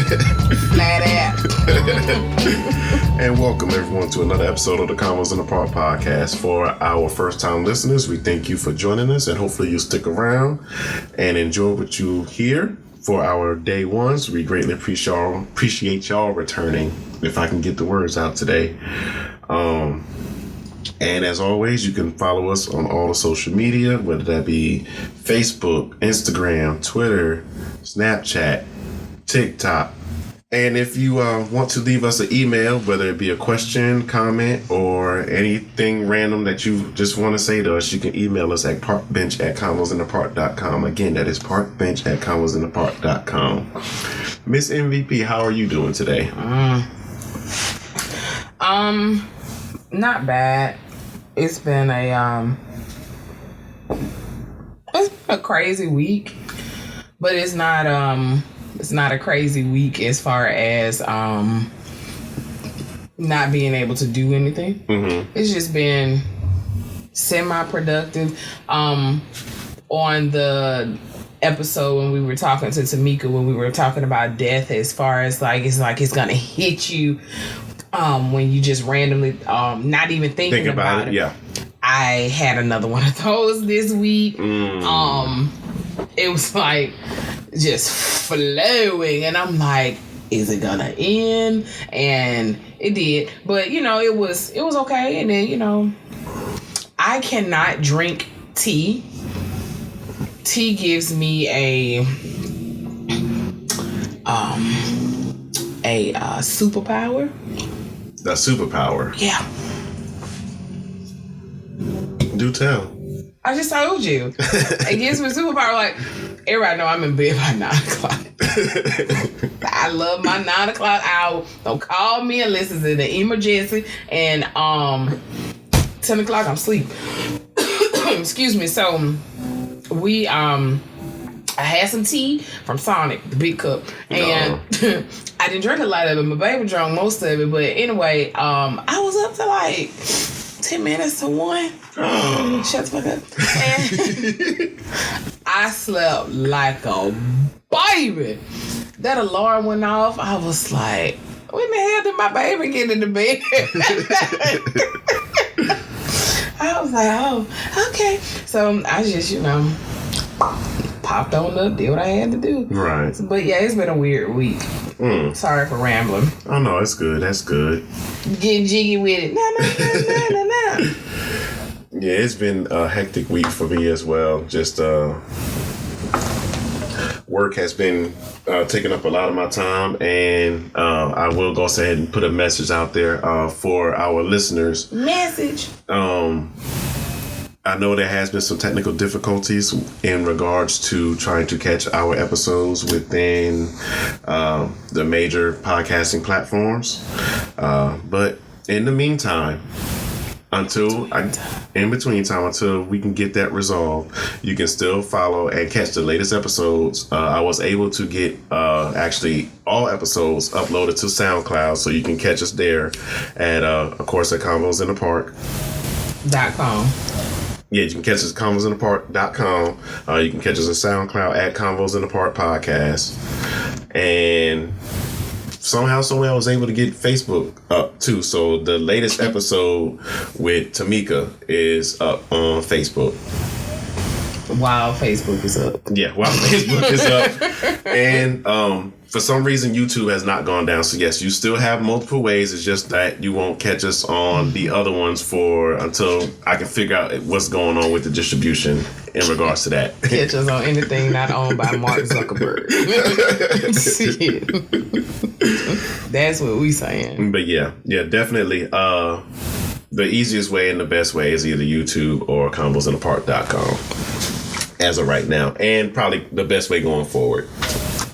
Flat out. And welcome everyone to another episode of the Convos in the Park podcast. For our first time listeners, we thank you for joining us and hopefully you'll stick around and enjoy what you hear. For our day ones, we greatly appreciate y'all returning, if I can get the words out today. And as always, you can follow us on all the social media, whether that be Facebook, Instagram, Twitter, Snapchat, TikTok. And if you want to leave us an email, whether it be a question, comment, or anything random that you just want to say to us, you can email us at parkbench@convosinthepark.com. Again, that is parkbench@convosinthepark.com. Miss MVP, how are you doing today? Not bad. It's been a crazy week, but it's not a crazy week as far as not being able to do anything. Mm-hmm. It's just been semi-productive. On the episode when we were talking to Tamika, when we were talking about death, as far as it's gonna hit you when you just randomly not even thinking about it. Yeah. I had another one of those this week. It was like just flowing, and I'm like, is it gonna end? And it did, but it was okay. And then I cannot drink tea. Tea gives me a superpower. A superpower? Yeah. Do tell. I just told you. It gives me a superpower. Like, everybody know I'm in bed by 9 o'clock. I love my 9 o'clock hour. Don't call me unless it's an emergency. And 10 o'clock, I'm asleep. Excuse me. So, I had some tea from Sonic, the big cup. And I didn't drink a lot of it. My baby drank most of it. But anyway, I was up to like 10 minutes to 1. Shut the fuck up. And I slept like a baby. That alarm went off. I was like, when the hell did my baby get into bed? I was like, oh, okay. So I just, popped on up, did what I had to do. Right. But yeah, it's been a weird week. Sorry for rambling. Oh, no, it's good. That's good. Getting jiggy with it. No. Yeah, it's been a hectic week for me as well. Just work has been taking up a lot of my time, and I will go ahead and put a message out there for our listeners. Message. I know there has been some technical difficulties in regards to trying to catch our episodes within the major podcasting platforms. But in the meantime, until we can get that resolved, you can still follow and catch the latest episodes. I was able to get actually all episodes uploaded to SoundCloud, so you can catch us there at of course at convosinthepark.com. Yeah, you can catch us at convosinthepark.com. You can catch us on SoundCloud at Convos in the Park Podcast. And somehow, some way I was able to get Facebook up too. So the latest episode with Tamika is up on Facebook. While Facebook is up. Yeah, while Facebook is up. And for some reason, YouTube has not gone down. So yes, you still have multiple ways. It's just that you won't catch us on the other ones until I can figure out what's going on with the distribution in regards to that. Catch us on anything not owned by Mark Zuckerberg. Shit. That's what we saying. But yeah, definitely. The easiest way and the best way is either YouTube or convosinthepark.com as of right now, and probably the best way going forward.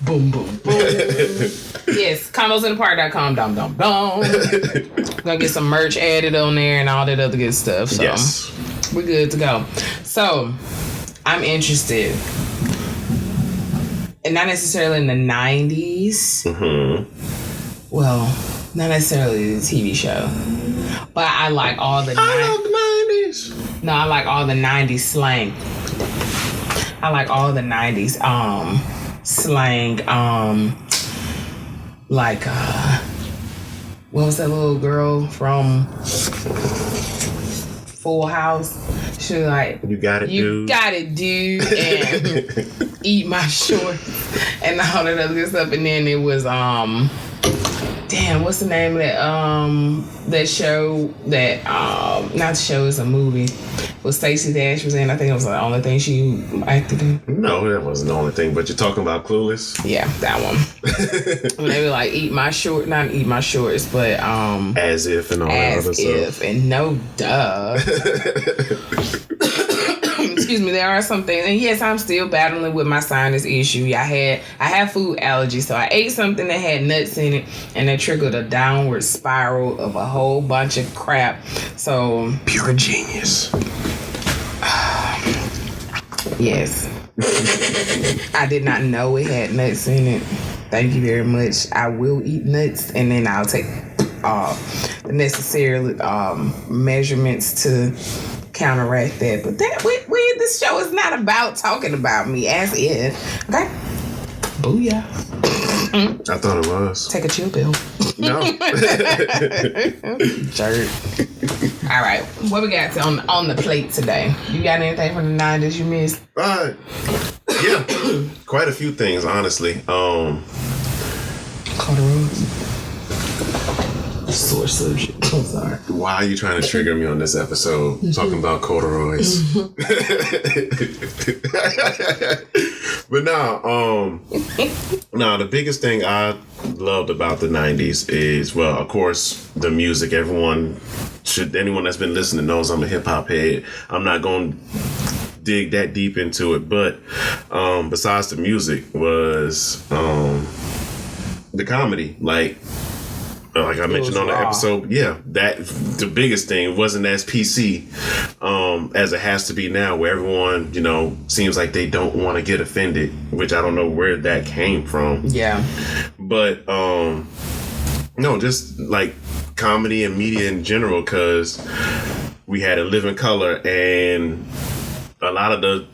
Boom, boom, boom. Yes, convosinthepark.com. Dum. Gonna get some merch added on there and all that other good stuff. So yes, we're good to go. So I'm interested, and not necessarily in the 90s. Mm-hmm. Well, not necessarily the TV show, but I like all the 90s. No, I like all the 90s slang. I like all the 90s slang. like what was that little girl from Full House? She was like, you got it, you dude. got it, dude, and eat my shorts and all that other good stuff. And then it was damn, what's the name of that show that not the show, it's a movie. Was Stacey Dash was in. I think it was the only thing she acted in. No, that wasn't the only thing, but you're talking about Clueless? Yeah, that one. When they were like, not eat my shorts, but As if and all that other stuff. As if and no duh. Excuse me, there are some things, and yes, I'm still battling with my sinus issue. I have food allergies, so I ate something that had nuts in it, and it triggered a downward spiral of a whole bunch of crap. So pure genius. Yes. I did not know it had nuts in it. Thank you very much. I will eat nuts, and then I'll take the necessary measurements to counteract that. But that this show is not about talking about me as if. Okay. Booyah. I thought it was. Take a chill pill. No. Jerk. All right. What we got on the plate today? You got anything from the 90s you missed? Yeah. Quite a few things, honestly. Corduroys. Sore subject. I'm sorry. Why are you trying to trigger me on this episode talking about corduroys? But the biggest thing I loved about the 90s is, well, of course, the music. Anyone that's been listening knows I'm a hip hop head. I'm not going to dig that deep into it, but besides the music was the comedy. Like I mentioned on the episode, that the biggest thing wasn't as PC as it has to be now, where everyone, seems like they don't want to get offended, which I don't know where that came from. Yeah. But, no, just like comedy and media in general, because we had A Living Color, and a lot of the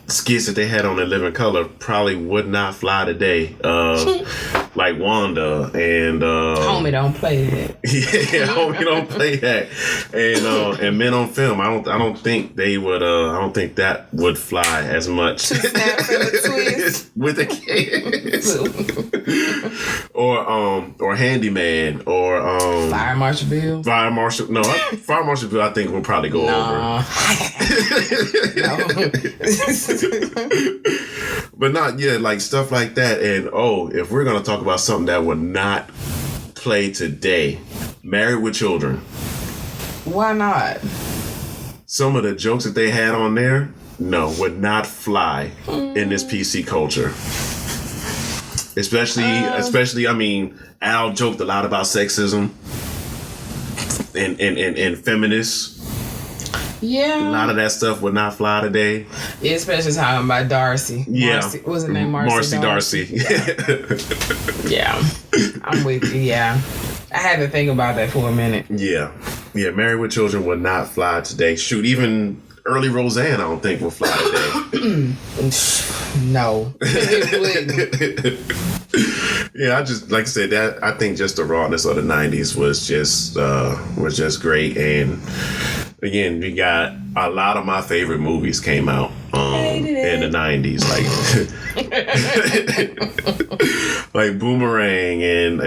skits that they had on A Living Color probably would not fly today. Like Wanda and Homie don't play that. Yeah, Homie don't play that. And Men on Film. I don't think they would I don't think that would fly as much. Snaps and a twist. With the kids. or Handyman or Fire Marshal Bill. Fire Marshal Bill I think will probably go over. But not like stuff like that. And if we're gonna talk about something that would not play today, Married with Children. Why not? Some of the jokes that they had on there, would not fly in this PC culture. Especially, I mean, Al joked a lot about sexism and feminists. Yeah. A lot of that stuff would not fly today. Yeah, especially talking about Darcy. Yeah. What was her name? Marcy Darcy. Yeah. I'm with you, yeah. I had to think about that for a minute. Yeah. Yeah, Married with Children would not fly today. Shoot, even early Roseanne I don't think will fly today. No. It wouldn't. Yeah, I just, like I said, that I think just the rawness of the 90s was just great. And again, we got a lot of my favorite movies came out in the 90s, like Boomerang and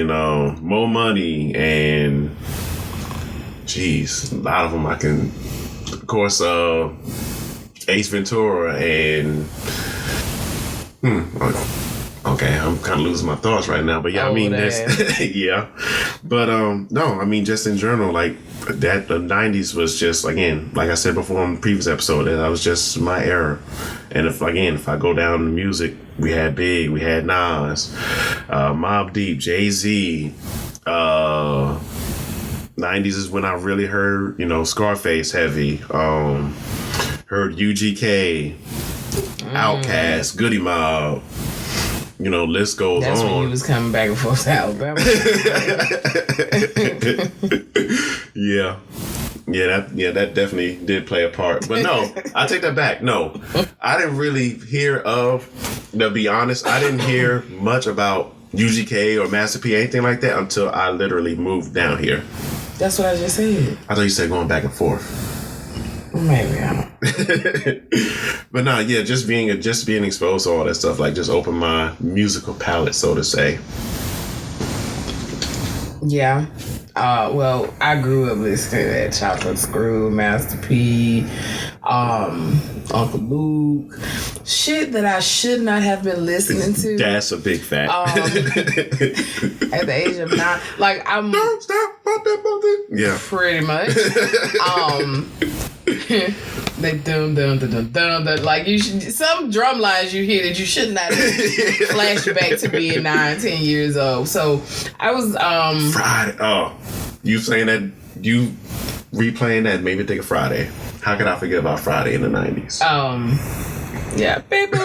Mo Money and a lot of them I can, of course, Ace Ventura and okay, I'm kind of losing my thoughts right now, but yeah, I mean, that's yeah, but no, I mean, just in general, like that, the 90s was just, again, like I said before in the previous episode, that was just my era. And if I go down the music, we had Big, we had Nas, Mobb Deep, Jay-Z. 90s is when I really heard, Scarface heavy, heard UGK, Outkast, Goody Mob. List goes on. That's when he was coming back and forth to Alabama. Yeah. That definitely did play a part. But no, I take that back. No, I didn't really hear of. To be honest, I didn't hear much about UGK or Master P, anything like that, until I literally moved down here. That's what I just said. I thought you said going back and forth. Maybe I don't. But no, yeah, just being exposed to all that stuff, like, just opened my musical palette, so to say. Yeah. Well, I grew up listening to that Chocolate Screw, Master P, Uncle Luke, shit that I should not have been listening to. That's a big fact. At the age of 9, like I'm. Don't stop, yeah, pretty much. They dum like you should, some drum lines you hear that you should not flash back to being 9-10 years old. So I was Friday. Oh, you saying that, you replaying that made me think of Friday. How could I forget about Friday in the 90s? Yeah, people.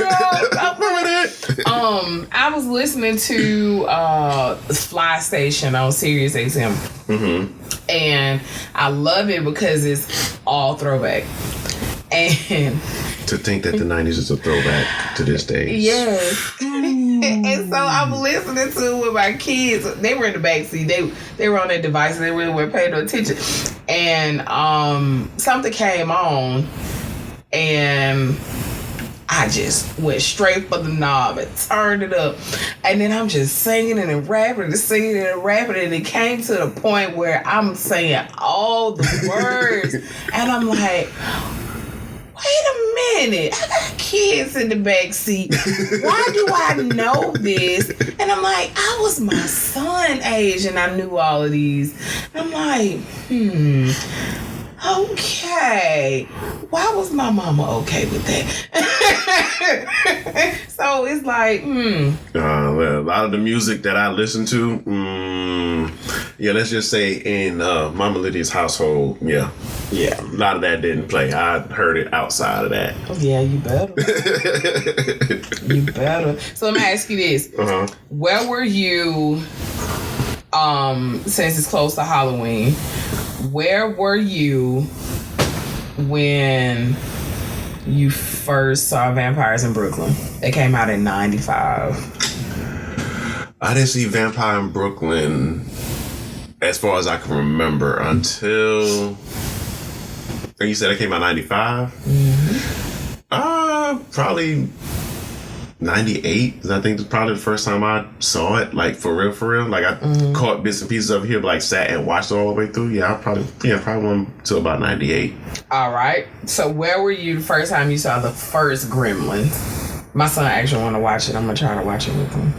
I was listening to Fly Station on Sirius XM. Mm-hmm. And I love it because it's all throwback. And to think that the 90s is a throwback to this day. Yes. And so I'm listening to it with my kids. They were in the backseat. They were on their devices. They really weren't paying no attention. And something came on, and I just went straight for the knob and turned it up. And then I'm just singing and rapping and singing and rapping. And it came to the point where I'm saying all the words. And I'm like, wait a minute. I got kids in the back seat. Why do I know this? And I'm like, I was my son age and I knew all of these. And I'm like, okay. Why was my mama okay with that? So it's like, well, a lot of the music that I listen to, let's just say in Mama Lydia's household, yeah, a lot of that didn't play. I heard it outside of that. Oh, yeah, you better. You better. So let me ask you this. Uh-huh. Where were you, since it's close to Halloween, where were you when you first saw Vampires in Brooklyn? It came out in 95. I didn't see Vampire in Brooklyn, as far as I can remember, until... And you said it came out 95? Mm-hmm. Probably 98. I think it's probably the first time I saw it, like, for real. Like, I caught bits and pieces of it here, but, like, sat and watched it all the way through. Yeah, probably went till about 98. All right. So where were you the first time you saw the first Gremlins? My son actually want to watch it. I'm going to try to watch it with him.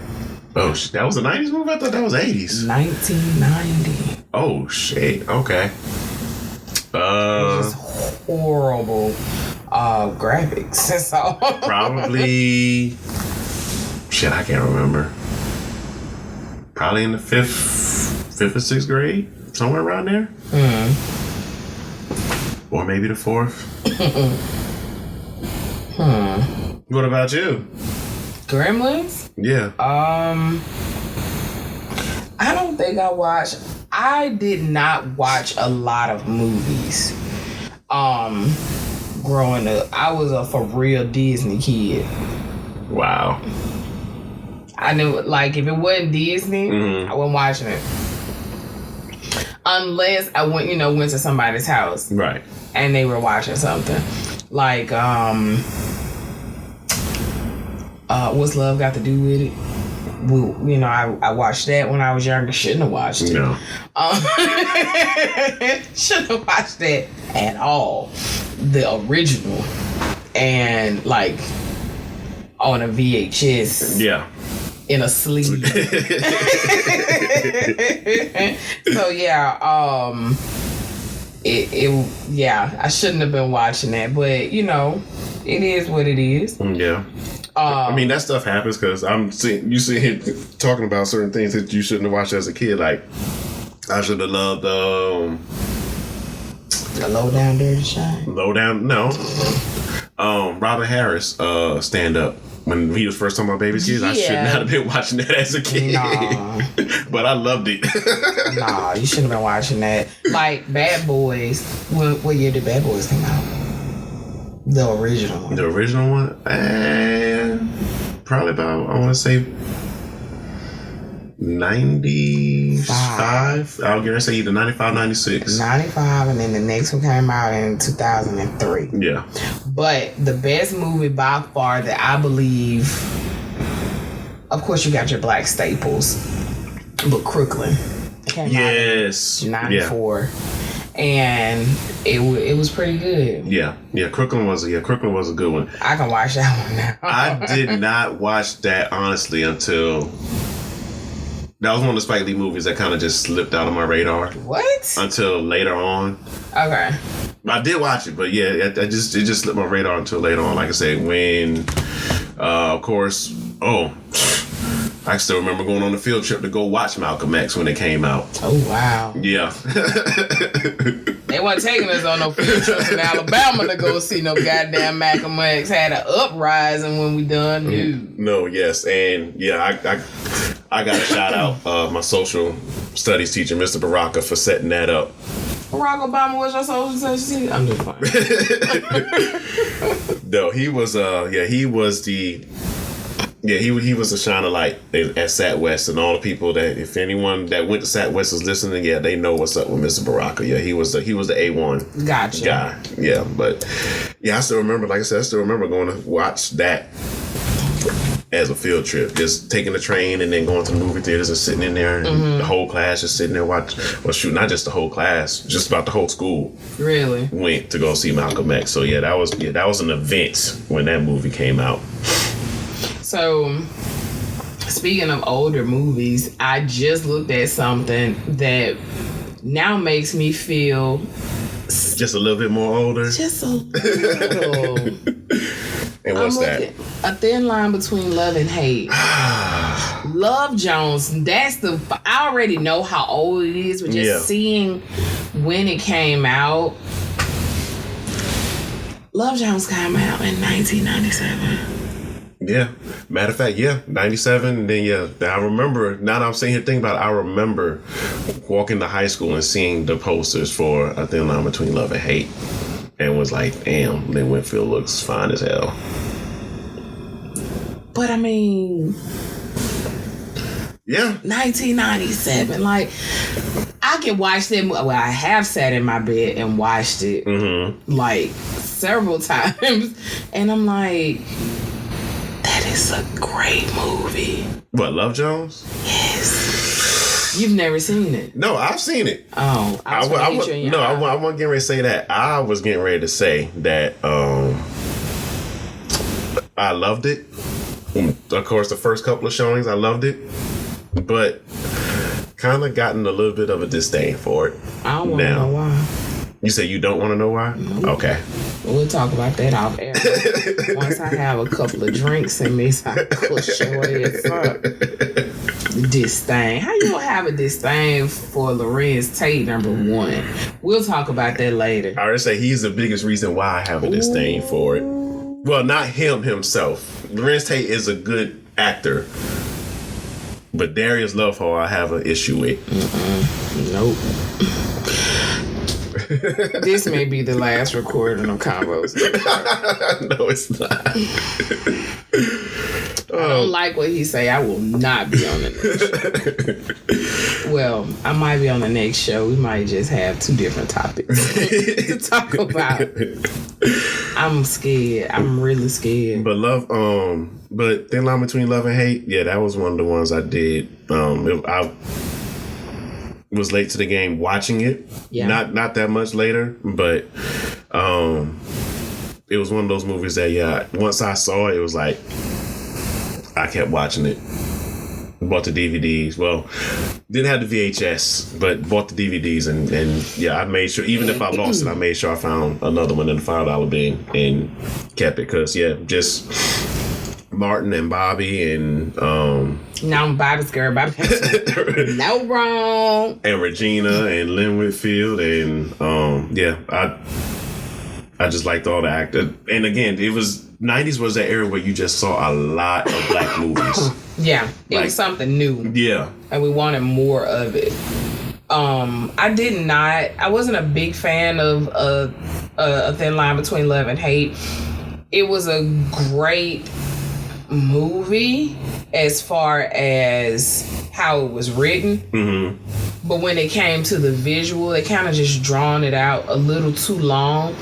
Oh, that was a 90s movie? I thought that was 80s. 1990. Oh, shit. Okay. Just horrible graphics. So probably... Shit, I can't remember. Probably in the fifth or sixth grade? Somewhere around there? Or maybe the fourth. What about you? Gremlins? Yeah. I don't think I did not watch a lot of movies. Growing up, I was a for real Disney kid. Wow. I knew, like, if it wasn't Disney, I wasn't watching it. Unless I went to somebody's house. Right. And they were watching something. Like, What's Love Got to Do with It? Well, I watched that when I was younger. Shouldn't have watched it. No. Shouldn't have watched that at all. The original. And, like, on a VHS. Yeah. In a sleeve. So, yeah, I shouldn't have been watching that. But, it is what it is. Yeah. I mean, that stuff happens because you see him talking about certain things that you shouldn't have watched as a kid. Like, I should have loved the Low Down Dirty Shine. Low Down, no. Robert Harris stand up. when he was first talking about baby's kids, I should not have been watching that as a kid. Nah. But I loved it. Nah, you shouldn't have been watching that. Like Bad Boys. What year did Bad Boys come out? The original one. The original one? Probably about, I want to say 95. I was going to say either 95, 96. 95, and then the next one came out in 2003. Yeah. But the best movie by far that I believe, of course you got your black staples, but Crookland came out in 94. Yeah. And it was pretty good. Yeah. Crookland was a good one. I can watch that one now. I did not watch that honestly until that was one of the Spike Lee movies that kind of just slipped out of my radar. What? Until later on. Okay. I did watch it, but yeah, it just slipped my radar until later on. Like I said, when of course, I still remember going on the field trip to go watch Malcolm X when it came out. Oh, wow. Yeah. They weren't taking us on no field trips in Alabama to go see no goddamn Malcolm X. Had an uprising when we done. No, yes. And yeah, I got a shout out my social studies teacher, Mr. Baraka, for setting that up. Barack Obama was your social studies teacher? I'm just fine. No, he was he was a shining light at Sat West, and all the people that, if anyone that went to Sat West is listening, yeah, they know what's up with Mr. Baraka. Yeah, he was the A1 gotcha guy. Yeah, but yeah, I still remember, like I said, going to watch that as a field trip, just taking the train and then going to the movie theaters and sitting in there, and the whole class just sitting there not just the whole class, just about the whole school. Really went to go see Malcolm X. So yeah, that was an event when that movie came out. So, speaking of older movies, I just looked at something that now makes me feel just a little bit more older. Just a little. And what's that? A Thin Line Between Love and Hate. Love Jones. I already know how old it is, but just seeing when it came out. Love Jones came out in 1997. Yeah. Matter of fact, 97. And then, I remember, now that I'm sitting here thinking about it, I remember walking to high school and seeing the posters for A Thin Line Between Love and Hate. And was like, damn, Lynn Whitfield looks fine as hell. But I mean, 1997. Like, I can watch them. Well, I have sat in my bed and watched it like several times. And I'm like, that is a great movie. What, Love Jones? Yes. You've never seen it? No, I've seen it. Oh, I wasn't getting ready to say that. I was getting ready to say that I loved it. Of course, the first couple of showings, I loved it, but kind of gotten a little bit of a disdain for it. I don't want to know why. You say you don't want to know why? Nope. Okay. We'll talk about that off air. Once I have a couple of drinks in me, so I push your ass up. Disdain. How you gonna have a disdain for Lorenz Tate, number one? We'll talk about that later. I already say he's the biggest reason why I have a disdain for it. Well, not him himself. Lorenz Tate is a good actor. But Darius Lovehouse, I have an issue with. Nope. This may be the last recording of Combos. No, it's not. I don't like what he say. I will not be on the next show. Well, I might be on the next show. We might just have two different topics to talk about. I'm scared. I'm really scared. But but Thin Line Between Love and Hate, that was one of the ones I did. I was late to the game watching it. Yeah. Not that much later, but it was one of those movies that once I saw it, it was like I kept watching it. Bought the DVDs. Well, didn't have the VHS, but bought the DVDs and I made sure, even if I lost it, I made sure I found another one in the $5 bin and kept it because just Martin and Bobby and now I'm Bobby's girl. Bobby no wrong. And Regina and Lynn Whitfield and I just liked all the actors. And again, it was 90s was that era where you just saw a lot of black movies. Yeah, it was something new. Yeah. And we wanted more of it. I wasn't a big fan of A Thin Line Between Love and Hate. It was a great movie as far as how it was written. Mm-hmm. But when it came to the visual, they kind of just drawn it out a little too long.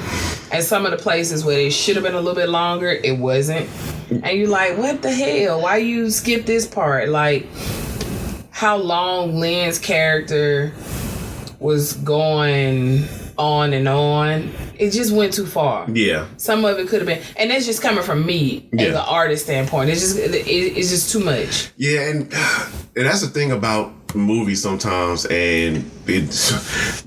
And some of the places where it should have been a little bit longer, it wasn't. And you're like, what the hell? Why you skip this part? Like, how long Lynn's character was going on and on. It just went too far. Yeah. Some of it could have been, and that's just coming from me as an artist standpoint. It's just too much. Yeah, and that's the thing about movies sometimes, and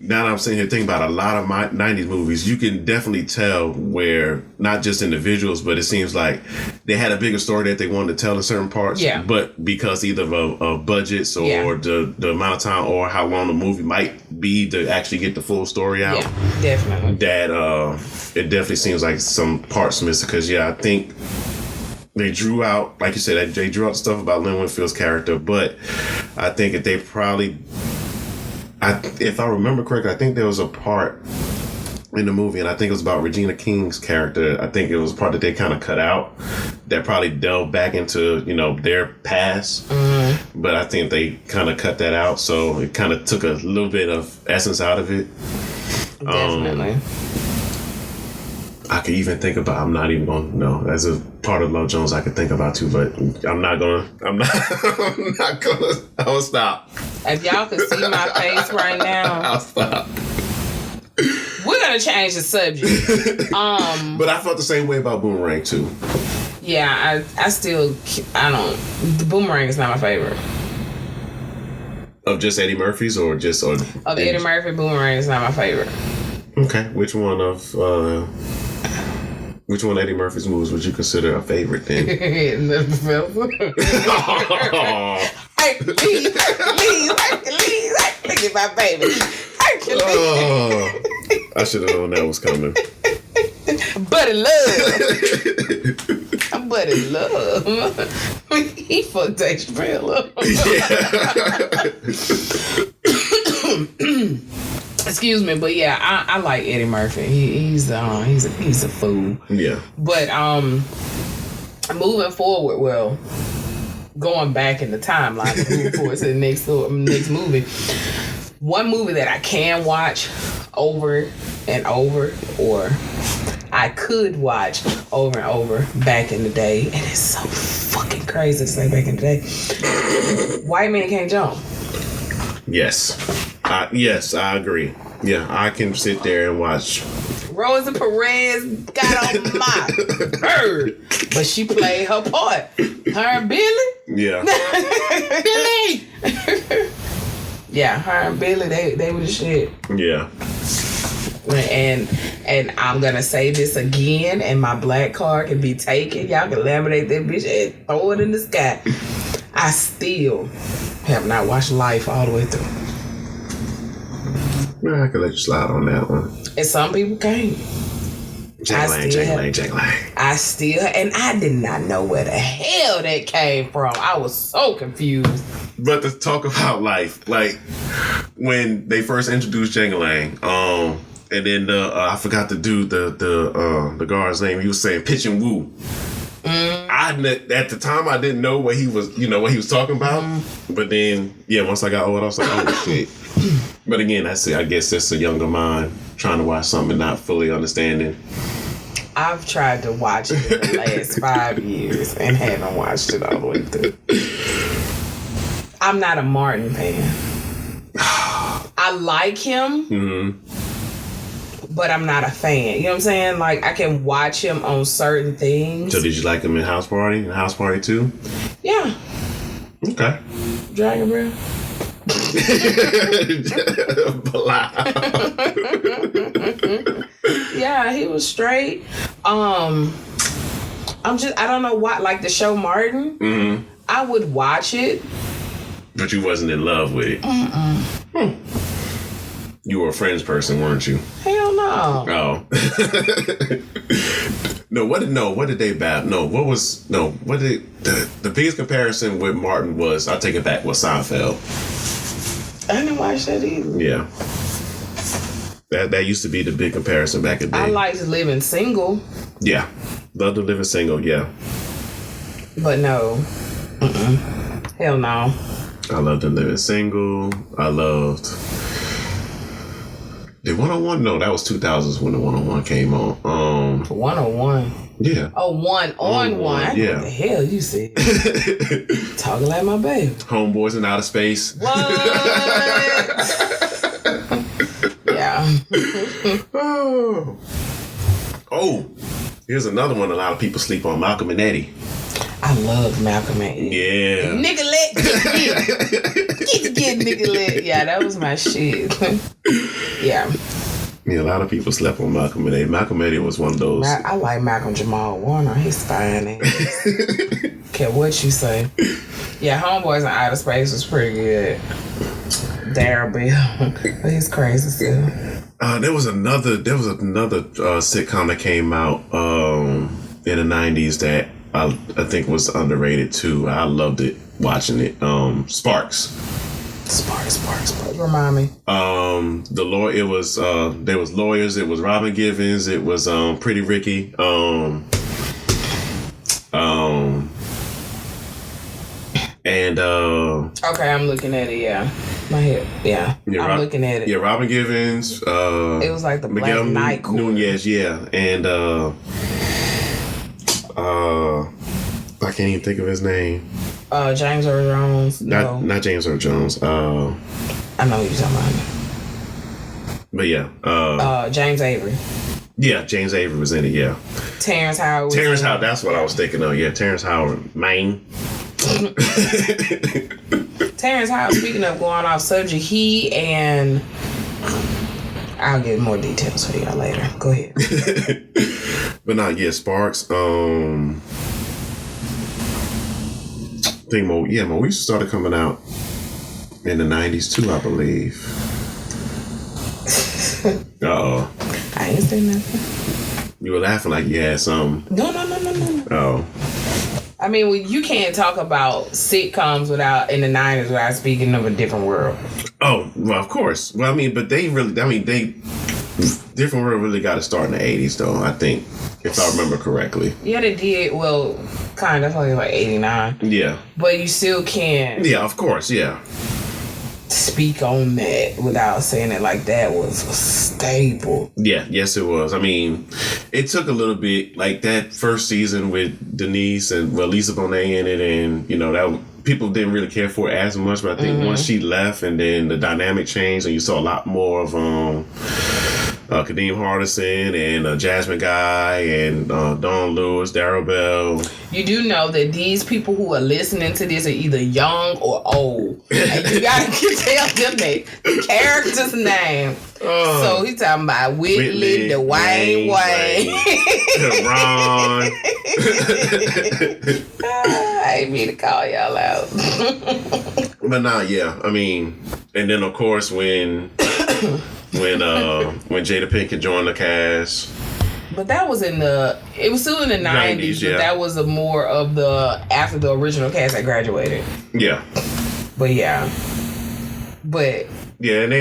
now that I'm sitting here thinking about a lot of my 90s movies, you can definitely tell where, not just in the visuals, but it seems like they had a bigger story that they wanted to tell in certain parts, but because either of budgets or the amount of time or how long the movie might be to actually get the full story out, definitely. That it definitely seems like some parts missing, because I think they drew out, like you said, they drew out stuff about Lynn Whitfield's character, but I think that they probably, if I remember correctly, I think there was a part in the movie, and I think it was about Regina King's character. I think it was a part that they kind of cut out that probably delved back into, their past. Mm-hmm. But I think they kind of cut that out, so it kind of took a little bit of essence out of it. Definitely. I could even think about, I'm not even going to, no, as a part of Love Jones I could think about too, but I'm not going to, I will stop. If y'all could see my face right now. I'll stop. We're going to change the subject. But I felt the same way about Boomerang too. Yeah, I don't, the Boomerang is not my favorite. Of just Eddie Murphy's or just... Of Eddie Murphy, Boomerang is not my favorite. Okay, which one of Eddie Murphy's movies would you consider a favorite then? The Hercules, look at my baby. Hercules. Oh, I should have known that was coming. Buddy Love. He fucked Dave Chappelle up. Excuse me, but I like Eddie Murphy. He's a fool. Yeah. But moving forward, going back in the timeline, moving forward to the next movie. One movie that I can watch over and over, or I could watch over and over back in the day, and it's so fucking crazy to say back in the day. White Man Can't Jump. Yes. Yes, I agree. Yeah, I can sit there and watch. Rosa Perez got on my bird, but she played her part. Her and Billy? Yeah. Billy! Yeah, her and Billy, they were the shit. Yeah. And I'm gonna say this again, and my black card can be taken. Y'all can laminate that bitch and throw it in the sky. I still have not watched Life all the way through. I could let you slide on that one. And some people can't. Jack Lang. And I did not know where the hell that came from. I was so confused. But to talk about Life, like when they first introduced Jack Lang, and then I forgot the dude, the guard's name. He was saying pitch and woo. At the time I didn't know what he was talking about. But then once I got older, I was like, oh shit. But again, I guess that's a younger mind trying to watch something and not fully understanding. I've tried to watch it in the last 5 years and haven't watched it all the way through. I'm not a Martin fan. I like him, but I'm not a fan. You know what I'm saying? Like, I can watch him on certain things. So did you like him in House Party? In House Party 2? Yeah. Okay. Dragon Breath. Yeah, he was straight. I don't know why, like the show Martin, I would watch it, but you wasn't in love with it. You were a Friends person, weren't you? Hell no. Oh. What did they battle? The biggest comparison with Martin was, I take it back, was Seinfeld. I didn't watch that either. Yeah. That used to be the big comparison back in the day. I liked Living Single. Yeah. Love the Living Single, yeah. But no. Hell no. I loved the Living Single. I loved... The 101? No, that was 2000s when the 101 came on. 101. Yeah. Oh, 1-on-1. Yeah. What the hell you said? Talking like my baby. Homeboys in Outer Space. What? Yeah. Oh, here's another one a lot of people sleep on. Malcolm and Eddie. I love Malcolm and Eddie. Yeah. Nicolette. Get Nicolette. Yeah, that was my shit. Yeah. Yeah, a lot of people slept on Malcolm and Eddie. Malcolm and Eddie was one of those. I like Malcolm Jamal Warner. He's fine. Care what you say. Yeah, Homeboys in Outer Space was pretty good. Daryl Bell. But he's crazy still. There was another sitcom that came out in the 90s that I think was underrated too. I loved it watching it. Sparks. Remind me. It was there was lawyers. It was Robin Givens. It was Pretty Ricky. Okay, I'm looking at it. Yeah, my head. Yeah, I'm looking at it. Yeah, Robin Givens. It was like the Miguel Black Knight Court. Nunez. Yeah, and I can't even think of his name. James Earl Jones. No. Not James Earl Jones. I know who you're talking about. But yeah. James Avery. Yeah, James Avery was in it. Yeah. Terrence Howard. That's what I was thinking of. Yeah, Terrence Howard, Maine. Terrence Howard. Speaking of going off subject, he and I'll get more details for y'all later. Go ahead. But not yet. Sparks. I think Moesha started coming out in the 90s too, I believe. Uh-oh. I ain't saying nothing. You were laughing like you had something. No. Oh. I mean, you can't talk about sitcoms in the 90s without speaking of a different world. Oh, well, of course. Well, Different World really got to start in the 80s, though, I think, if I remember correctly. Yeah, they did. Well, kind of, like 89. Yeah. But you still can't. Yeah, of course, yeah. Speak on that without saying it like that was a staple. Yeah, yes, it was. I mean, it took a little bit, like that first season with Denise and Lisa Bonet in it, and, that people didn't really care for it as much, but I think once she left and then the dynamic changed and you saw a lot more of Kadeem Hardison and Jasmine Guy and Dawn Lewis, Darryl Bell. You do know that these people who are listening to this are either young or old. And you gotta tell them the character's name. So he's talking about Whitley, Dwayne Wayne. Ron. I ain't mean to call y'all out. But yeah. I mean, and then of course when Jada Pinkett joined the cast. But that was it was still in the 90s, yeah. But that was more of after the original cast had graduated. Yeah. But yeah. Yeah, and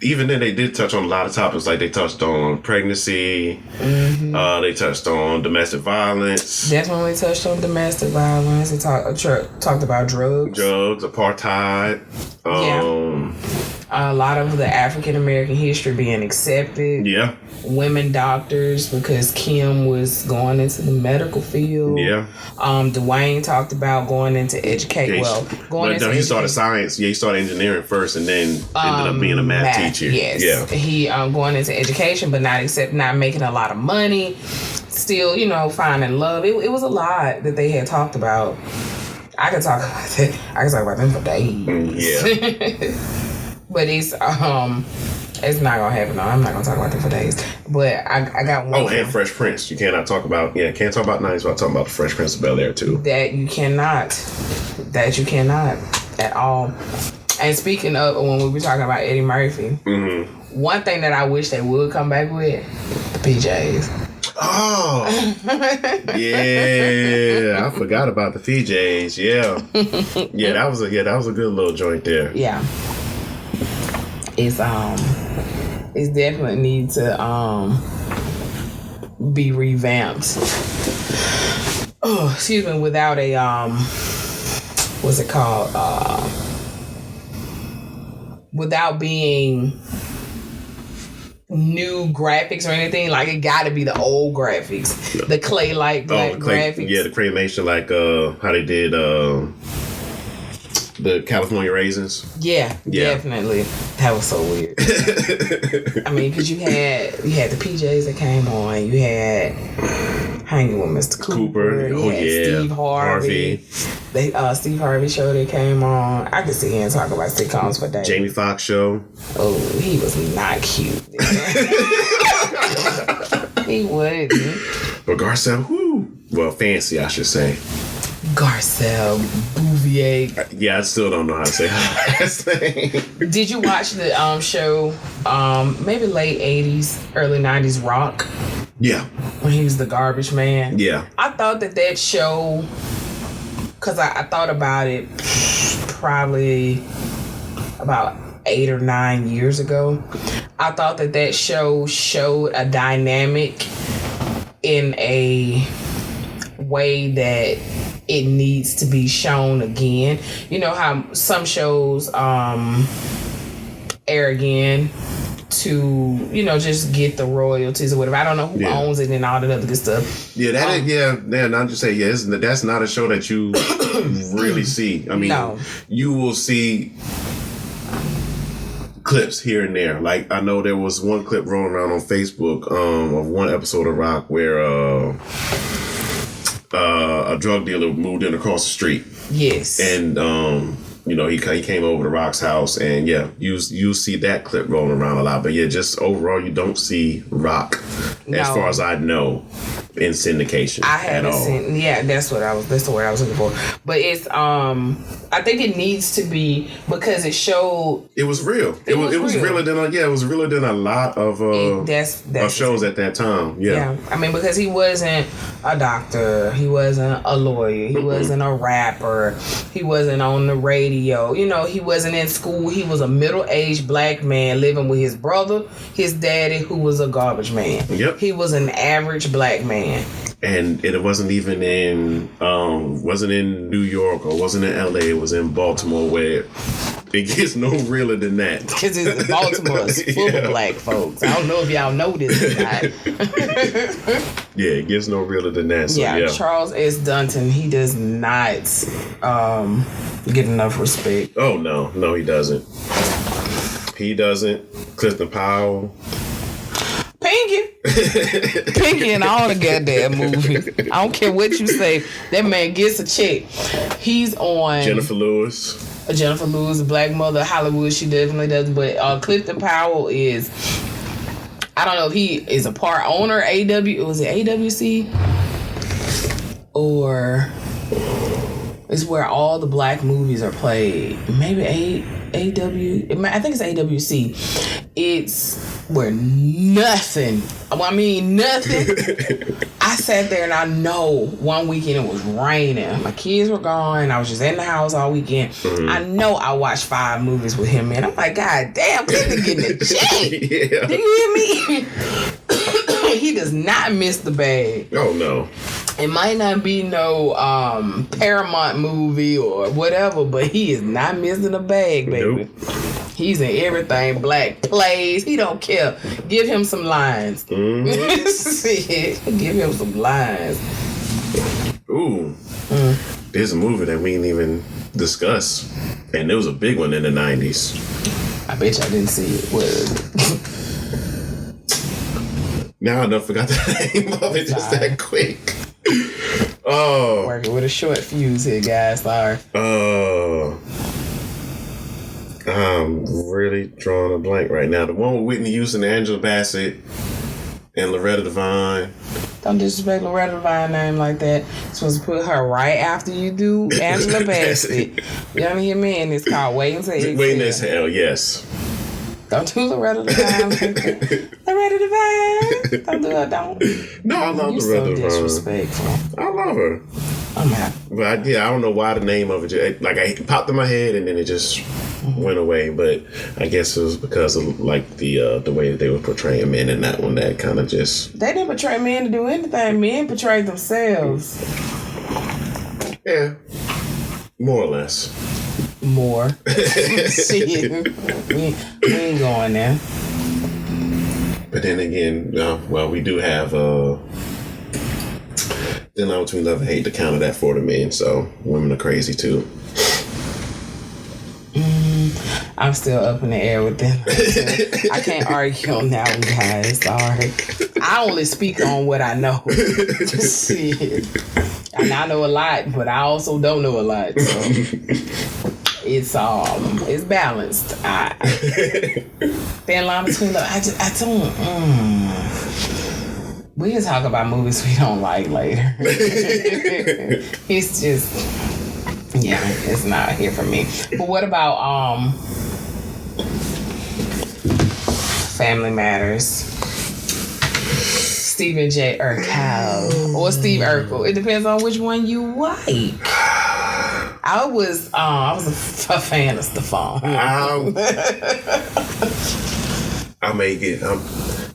even then they did touch on a lot of topics, like they touched on pregnancy, they touched on domestic violence. Definitely touched on domestic violence. They talked about drugs. Apartheid. A lot of the African American history being accepted. Yeah. Women doctors, because Kim was going into the medical field. Yeah. Dwayne talked about going into education. He started science. Yeah, he started engineering first, and then ended up being a math teacher. Yes. Yeah. He going into education, but not making a lot of money. Still, finding love. It was a lot that they had talked about. I could talk about that. I could talk about them for days. Yeah. But it's not gonna happen. No, I'm not gonna talk about them for days. But I got one. Oh, and Fresh Prince. You cannot talk about. Yeah, can't talk about 90s without talking about the Fresh Prince of Bel-Air too. That you cannot at all. And speaking of when we were talking about Eddie Murphy, one thing that I wish they would come back with, the PJs. Oh, yeah, I forgot about the PJs. Yeah, that was a good little joint there. Yeah, it's definitely need to be revamped. Oh, excuse me, without a what's it called? Without being new graphics or anything, like it got to be the old graphics, the clay-like graphics. Yeah, the claymation, like how they did the California Raisins. Yeah, definitely. That was so weird. I mean, because you had the PJs that came on, you had Hanging with Mr. Cooper. You had Steve Harvey. Steve Harvey show that came on. I could sit here and talk about sitcoms for days. Jamie Foxx show. Oh, he was not cute. He wasn't. But Garcelle, well, fancy, I should say. Garcelle Bouvier. Yeah, I still don't know how to say her last name. Did you watch the show, maybe late 80s, early 90s Rock? Yeah. When he was the garbage man? Yeah. I thought that show, because I thought about it probably about 8 or 9 years ago. I thought that show showed a dynamic in a way that it needs to be shown again. You know how some shows air again to, just get the royalties or whatever. I don't know who owns it and all that other good stuff. Yeah, not to say, that's not a show that you really see. I mean, no. You will see clips here and there. Like, I know there was one clip rolling around on Facebook of one episode of Rock where a drug dealer moved in across the street. Yes. And he came over to Rock's house, and you see that clip rolling around a lot. But yeah, just overall, you don't see Rock, as far as I know, in syndication. I haven't seen. Yeah, that's the word I was looking for. But it's I think it needs to be, because it showed it was real. It was realer than a lot of shows at that time. Yeah. I mean, because he wasn't a doctor, he wasn't a lawyer, he wasn't a rapper, he wasn't on the radio. He wasn't in school. He was a middle-aged black man living with his brother, his daddy, who was a garbage man. Yep. He was an average black man. And it wasn't even in New York or wasn't in LA. It was in Baltimore, where it gets no realer than that. Because Baltimore is full of black folks. I don't know if y'all know this or not. Yeah, it gets no realer than that. So, Charles S. Dunton, he does not get enough respect. Oh, no, he doesn't. He doesn't. Clifton Powell. Pinky in all the goddamn movies. I don't care what you say. That man gets a check. He's on Jennifer Lewis, the black mother of Hollywood. She definitely does. But Clifton Powell is, I don't know if he is a part owner. Was it AWC? Or it's where all the black movies are played. Maybe I think it's AWC. It's where nothing. I sat there and I know one weekend it was raining. My kids were gone. I was just in the house all weekend. Mm-hmm. I know I watched 5 movies with him, man. I'm like, God damn, Clifton getting a check. Yeah. Do you hear me? He does not miss the bag. Oh, no. It might not be no Paramount movie or whatever, but he is not missing a bag, baby. Nope. He's in everything. Black plays. He don't care. Give him some lines. Mm-hmm. Give him some lines. Ooh. There's a movie that we didn't even discuss, and there was a big one in the 90s. I bet y'all didn't see it. What is it? Now I done forgot the name of it just that quick. Oh. Working with a short fuse here, guys. Sorry. I'm really drawing a blank right now. The one with Whitney Houston, Angela Bassett, and Loretta Devine. Don't disrespect Loretta Devine's name like that. You're supposed to put her right after you do Angela Bassett. You know what I mean? It's called Waiting to Exhale. Waiting to Exhale, yes. Don't do Loretta Devine like that. Loretta Loretta Devine. Don't do it, don't. No, I love You Loretta so Devine. disrespectful. I love her. I'm happy. But I don't know why the name of it it popped in my head and then it just went away. But I guess it was because of like the way that they were portraying men in that one that kind of just. They didn't portray men to do anything. Men portrayed themselves. Yeah, more or less. More. Shit. We ain't going there. But then again, we do have then line between love and hate to counter that for the men. So women are crazy too. I'm still up in the air with them. I can't argue on that one, guys. Sorry. I only speak on what I know. Shit. And I know a lot, but I also don't know a lot. So it's balanced. Thin line between love. I don't. We can talk about movies we don't like later. It's just, it's not here for me. But what about Family Matters? Stephen J. Urkel or Steve Urkel. It depends on which one you like. I was a fan of Stefan. I may get.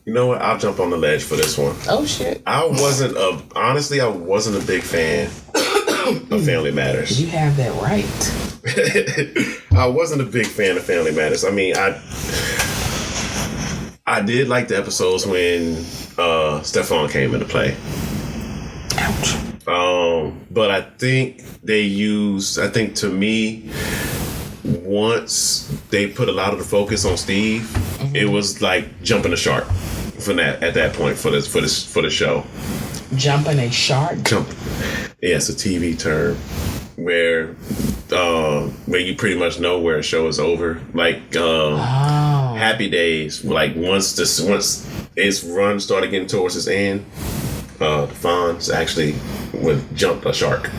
You know what? I'll jump on the ledge for this one. Oh shit! Honestly, I wasn't a big fan of Family Matters. You have that right. I wasn't a big fan of Family Matters. I mean, I did like the episodes when Stefan came into play. Ouch. But I think to me, once they put a lot of the focus on Steve, it was like jumping a shark from that at that point for the show. Jumping a shark? Yeah, it's a TV term where you pretty much know where a show is over. Like Happy Days, like once its run started getting towards its end, the Fonz actually jumped a shark.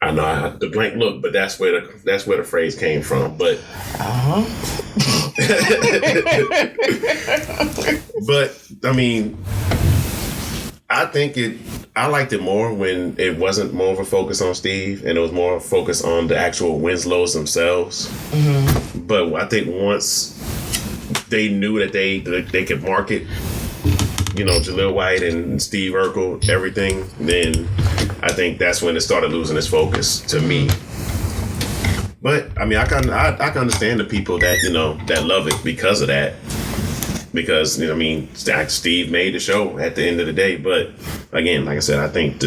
I know I had the blank look, but that's where the phrase came from. But but I mean, I liked it more when it wasn't more of a focus on Steve and it was more of a focus on the actual Winslows themselves. Mm-hmm. But I think once they knew that they could market, Jaleel White and Steve Urkel, everything, then I think that's when it started losing its focus to me. But I mean, I can understand the people that that love it because of that. Because Steve made the show at the end of the day. But again, like I said, I think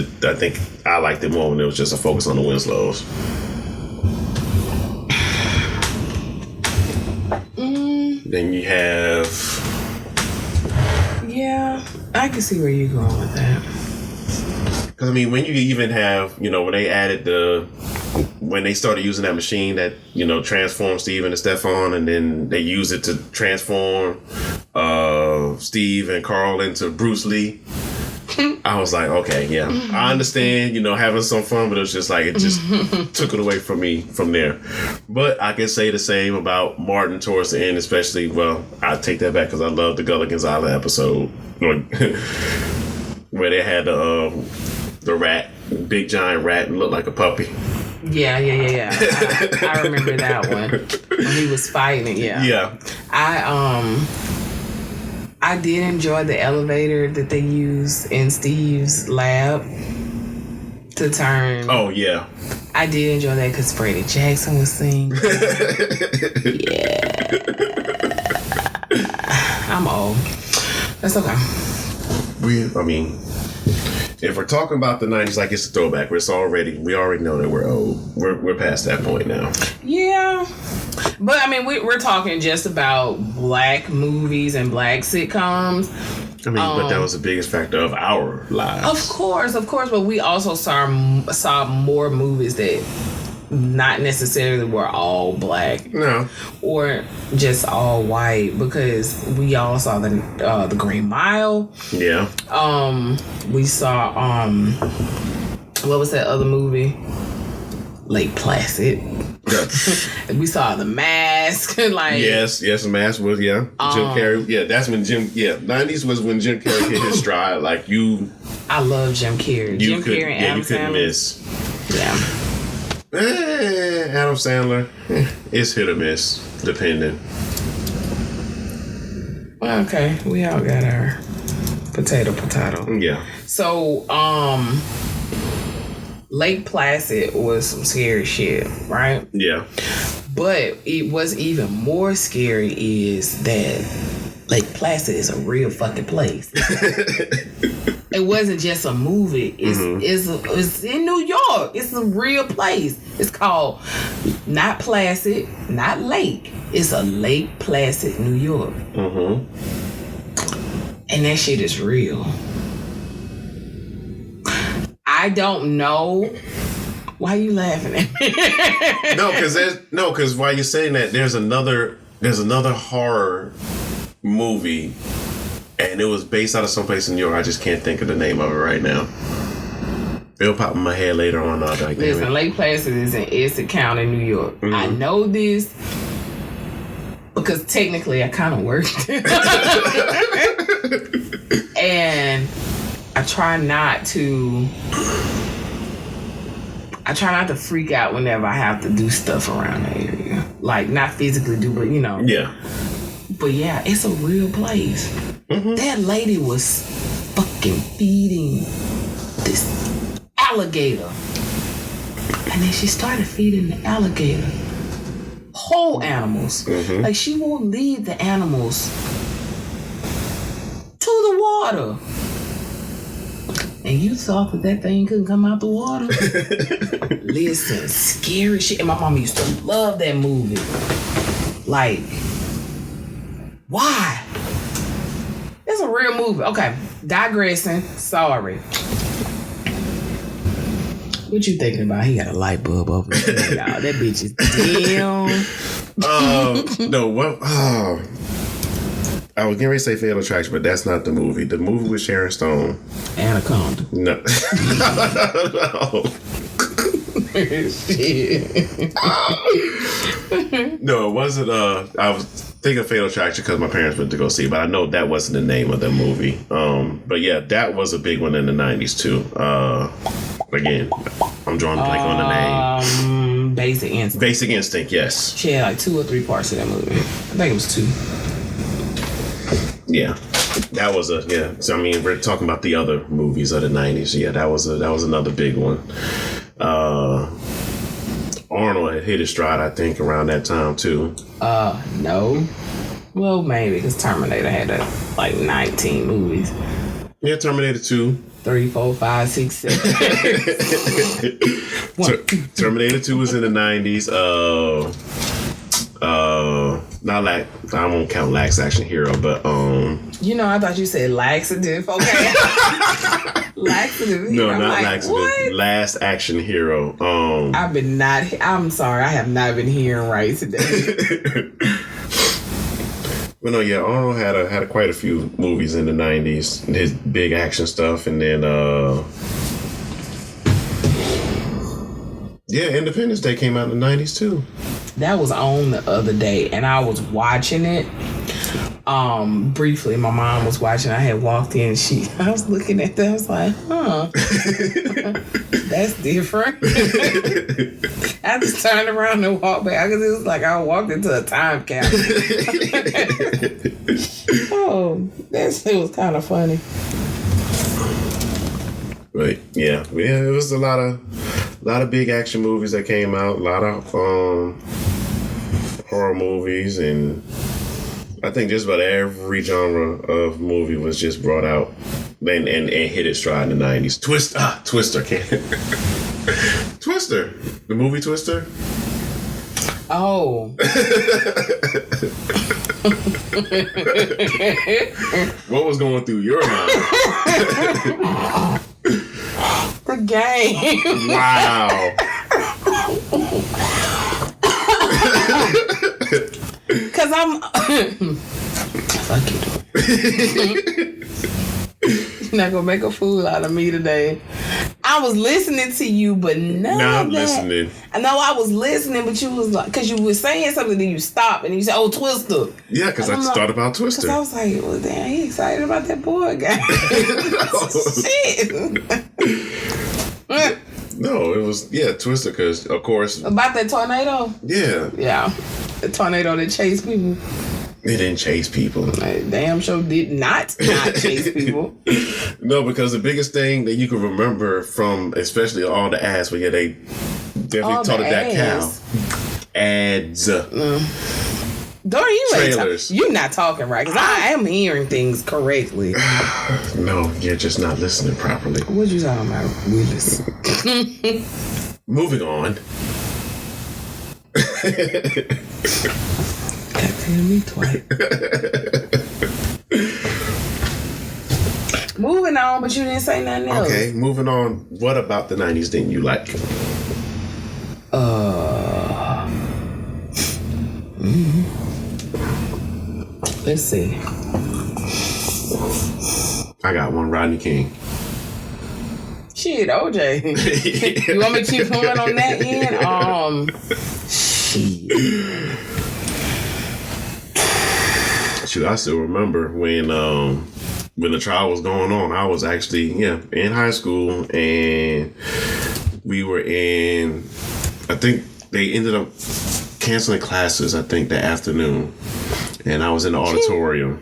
I liked it more when it was just a focus on the Winslows. Then you have. Yeah, I can see where you're going with that. Because, when you even have, when they added when they started using that machine that, transformed Steve into Stefan, and then they used it to transform Steve and Carl into Bruce Lee, I was like, okay, yeah, I understand, having some fun, but it was just like, it just took it away from me from there. But I can say the same about Martin towards the end, especially, I take that back because I love the Gullah Gonzalez episode where they had the rat, big giant rat, and looked like a puppy. Yeah. I remember that one when he was fighting. Yeah. I did enjoy the elevator that they used in Steve's lab to turn. Oh yeah. I did enjoy that because Freddie Jackson was singing. Yeah. I'm old. That's okay. If we're talking about the 90s like it's a throwback, we already know that we're old. We're past that point now. Yeah. But we're talking just about black movies and black sitcoms. But that was the biggest factor of our lives. Of course. But we also saw more movies that not necessarily were all black. No. Or just all white, because we all saw the Green Mile. Yeah. We saw what was that other movie? Lake Placid. We saw The Mask. Like yes, The Mask was Jim Carrey. Yeah, that's when 90s was when Jim Carrey hit his stride. Like I love Jim Carrey. Jim Carrey and Adam you couldn't Sandler. miss. Yeah. Adam Sandler, it's hit or miss, depending. Okay, we all got our potato. Yeah. So, Lake Placid was some scary shit, right? Yeah. But what's even more scary is that Lake Placid is a real fucking place. It wasn't just a movie. It's in New York. It's a real place. It's called not Placid, not Lake. It's a Lake Placid, New York. Mm-hmm. And that shit is real. I don't know. Why are you laughing at me? because while you're saying that, there's another horror movie, and it was based out of someplace in New York. I just can't think of the name of it right now. It'll pop in my head later on. Listen, Lake Placid is in Essex County, New York. Mm-hmm. I know this because technically I kind of worked. And I try not to freak out whenever I have to do stuff around the area. Like, not physically do, but, you know. Yeah. But, yeah, it's a real place. Mm-hmm. That lady was fucking feeding this alligator. And then she started feeding the alligator whole animals. Mm-hmm. Like, she won't leave the animals to the water. And you thought that thing couldn't come out the water? Listen, scary shit. And my mom used to love that movie. Like, why? It's a real movie. Okay, digressing. Sorry. What you thinking about? He got a light bulb over there, y'all. That bitch is dim. No, what? Oh. I was getting ready to say Fatal Attraction, but that's not the movie. The movie with Sharon Stone. Anaconda. No. No, it wasn't. I was thinking of Fatal Attraction because my parents went to go see it, but I know that wasn't the name of the movie. But yeah, that was a big one in the 90s too. Again, I'm drawing a blank on the name. Basic Instinct. Basic Instinct, yes. She had like 2 or 3 parts of that movie. I think it was 2. Yeah, that was So I mean, we're talking about the other movies of the 90s. Yeah, that was another big one. Arnold had hit his stride, I think, around that time too. No. Well, maybe because Terminator had like 19 movies. Yeah, Terminator 2. 3, 4, 5, 6, 7. Terminator 2 was in the 90s. Not like I won't count Last Action Hero, but I thought you said laxative. Okay. Laxative. No, I'm not like, laxative. what? Last Action Hero. I'm sorry, I have not been hearing right today. But no, yeah, Arnold had quite a few movies in the 90s. His big action stuff, and then Independence Day came out in the 90s too. That was on the other day, and I was watching it. Briefly, my mom was watching. I had walked in. I was looking at that. I was like, huh, that's different. I just turned around and walked back because it was like I walked into a time capsule. Oh, that shit was kind of funny. But yeah, it was a lot of big action movies that came out. A lot of horror movies, and I think just about every genre of movie was just brought out and hit its stride in the 90s. Twister, Twister, the movie Twister. Oh. What was going through your mind? The game. Wow. Cause I'm fuck you. You're not gonna make a fool out of me today. I I was listening to you, but not listening. I know I was listening, but you was like, because you were saying something, then you stopped and you said, "Oh, Twister." Yeah, because I thought about Twister. Because I was like, well, damn, he excited about that boy guy. Shit. No, it was Twister. Because of course about that tornado. Yeah, the tornado that chased people. It didn't chase people. Damn sure did not chase people. No, because the biggest thing that you can remember from, especially all the ads, but they definitely taught it that cow. Ads. Dora, you trailers. You're not talking right, because I am hearing things correctly. No, you're just not listening properly. What you talking about, Willis? Moving on. Me twice. Moving on, but you didn't say nothing else. Okay, moving on. What about the 90s didn't you like? Let's see. I got one. Rodney King. Shit, OJ. You want me to keep going on that end? Shit. Shoot, I still remember when the trial was going on. I was actually in high school, and we were in. I think they ended up canceling classes. I think that afternoon, and I was in the auditorium,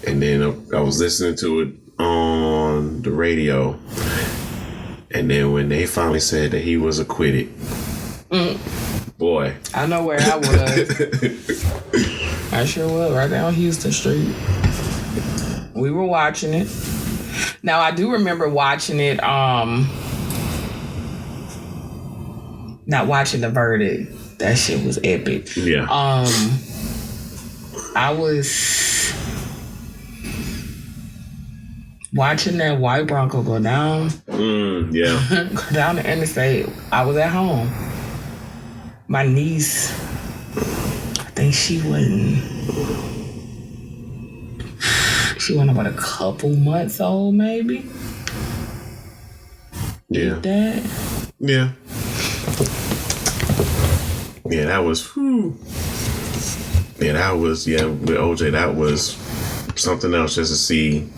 and then I was listening to it on the radio, and then when they finally said that he was acquitted, boy, I know where I was. I sure was, right down Houston Street. We were watching it. Now, I do remember watching it, not watching the verdict. That shit was epic. Yeah. I was watching that white Bronco go down. Yeah. Go down the interstate. I was at home. My niece, I think she wasn't about a couple months old, maybe. Yeah. That. Yeah. Yeah, that was. Yeah, that was. Yeah, with OJ, that was something else just to see.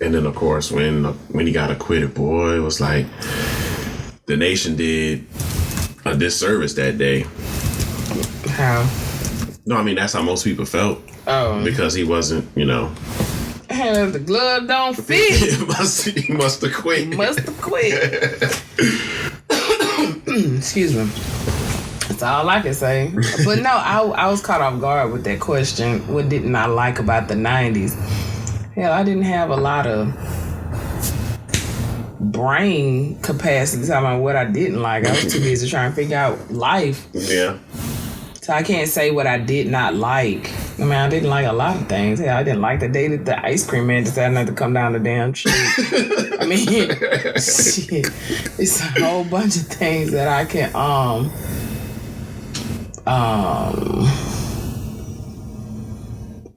And then, of course, when he got acquitted, boy, it was like the nation did a disservice that day. How? No, I mean that's how most people felt. Oh. Because he wasn't, The glove don't fit. he must have quit. Excuse me. That's all I can say. But no, I was caught off guard with that question. What didn't I like about the 90s? Hell, I didn't have a lot of brain capacity to talk about what I didn't like. I was too busy trying to figure out life. Yeah. So I can't say what I did not like. I mean, I didn't like a lot of things. Hell, I didn't like the day that the ice cream man decided not to come down the damn street. I mean, shit. It's a whole bunch of things that I can,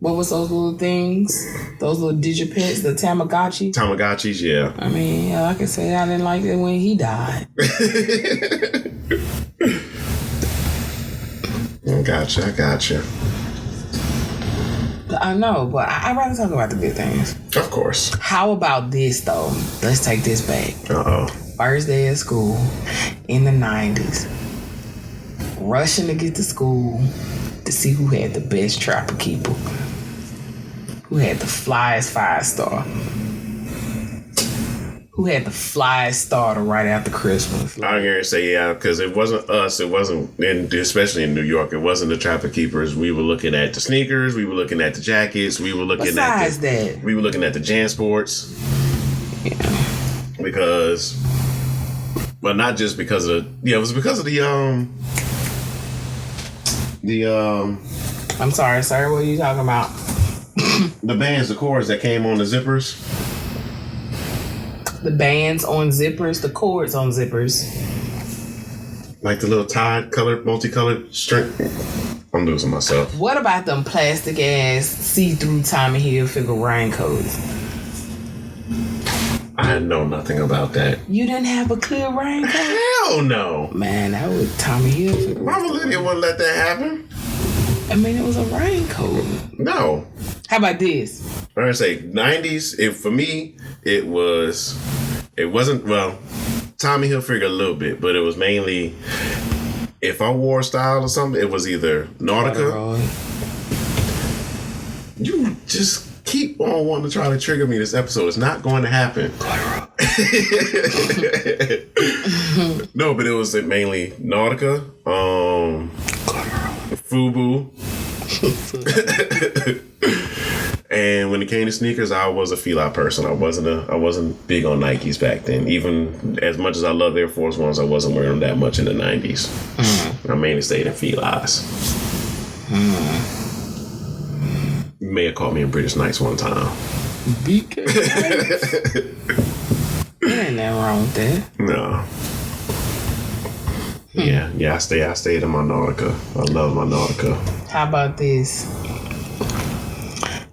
what was those little things? Those little digipets, the Tamagotchi? Tamagotchis, yeah. I mean, I can say I didn't like it when he died. I gotcha. I know, but I'd rather talk about the good things. Of course. How about this, though? Let's take this back. Uh-oh. First day of school in the 90s. Rushing to get to school to see who had the best trapper keeper. Who had the flyest 5-star. Who had the flyest starter right after Christmas. I'm going to say, yeah, because it wasn't us. It wasn't, especially in New York, it wasn't the trapper keepers. We were looking at the sneakers. We were looking at the jackets. We were looking We were looking at the JanSports. Yeah. Because, but not just because of, it was because of I'm sorry, sir. What are you talking about? The bands, the cords that came on the zippers. The bands on zippers, the cords on zippers. Like the little colored, multicolored string. I'm losing myself. What about them plastic ass see-through Tommy Hilfiger raincoats? I know nothing about that. You didn't have a clear raincoat? Hell no. Man, that was Tommy Hilfiger. Mama Lydia wouldn't let that happen. I mean, it was a raincoat. No. How about this? I'm gonna say 90s. For me, it wasn't, well, Tommy Hilfiger a little bit, but it was mainly, if I wore a style or something, it was either Nautica. You just keep on wanting to try to trigger me this episode. It's not going to happen. No, but it was mainly Nautica, Fubu. And when it came to sneakers, I was a Fila person. I wasn't big on Nikes back then. Even as much as I love Air Force Ones, I wasn't wearing them that much in the 90s. I mainly stayed in Filas. You may have caught me in British Knights one time. BK. There ain't nothing wrong with that. No. Yeah, I stayed in my Nautica. I love my Nautica. How about this?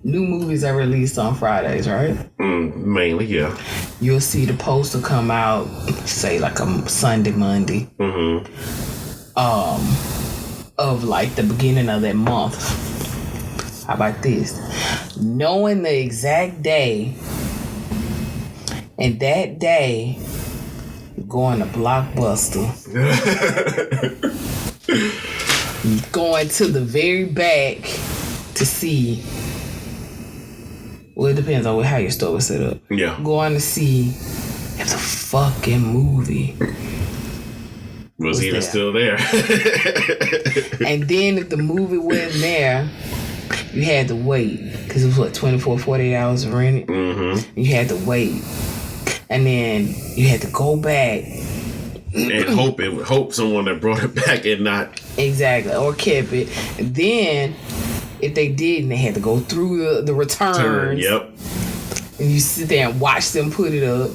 New movies are released on Fridays, right? Mainly, yeah. You'll see the poster come out, say like a Sunday, Monday. Of like the beginning of that month. How about this? Knowing the exact day, and that day, going to Blockbuster. Going to the very back to see. Well, it depends on how your store is set up. Yeah. Going to see if the fucking movie was even there. still there. And then if the movie wasn't there, you had to wait. Because it was 24, 48 hours to rent it. You had to wait. And then you had to go back. And hope someone that brought it back and not. Exactly. Or kept it. And then, if they didn't, they had to go through the returns. Yep. And you sit there and watch them put it up.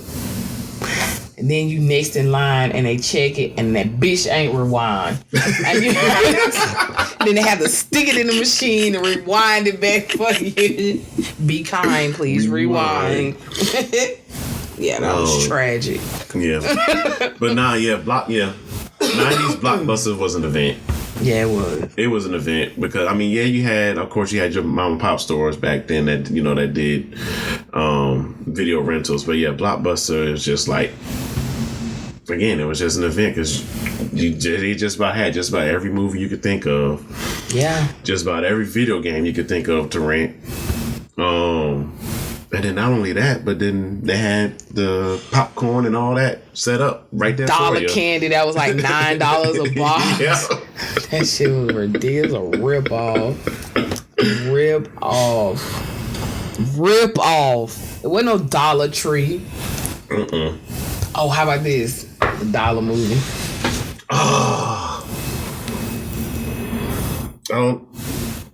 And then you next in line and they check it and that bitch ain't rewind. And then they have to stick it in the machine and rewind it back for you. Be kind, please. Rewind. Yeah, that was tragic. Yeah. But nah, 90s Blockbuster was an event. Yeah, it was. It was an event because, I mean, yeah, you had your mom and pop stores back then that, that did video rentals. But yeah, Blockbuster is just like, again, it was just an event because they just about had just about every movie you could think of. Yeah. Just about every video game you could think of to rent. And then not only that, but then they had the popcorn and all that set up right there for you. Candy that was like $9 a box. Yeah. That shit was ridiculous. A rip off. It wasn't no Dollar Tree. Oh, how about this? The Dollar Movie.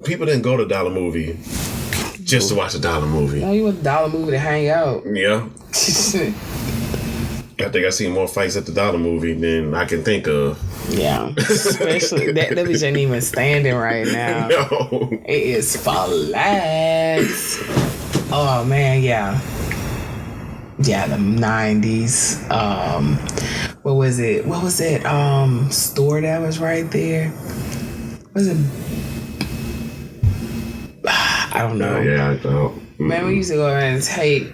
People didn't go to Dollar Movie just to watch a Dollar Movie. No, you went to Dollar Movie to hang out. Yeah. I think I seen more fights at the Dollar Movie than I can think of. Yeah. Especially that bitch ain't even standing right now. No. It is flat. Oh man, yeah. Yeah, the 90s. What was it? Store that was right there? Was it? I don't know. Yeah, I don't. Man, we used to go around and take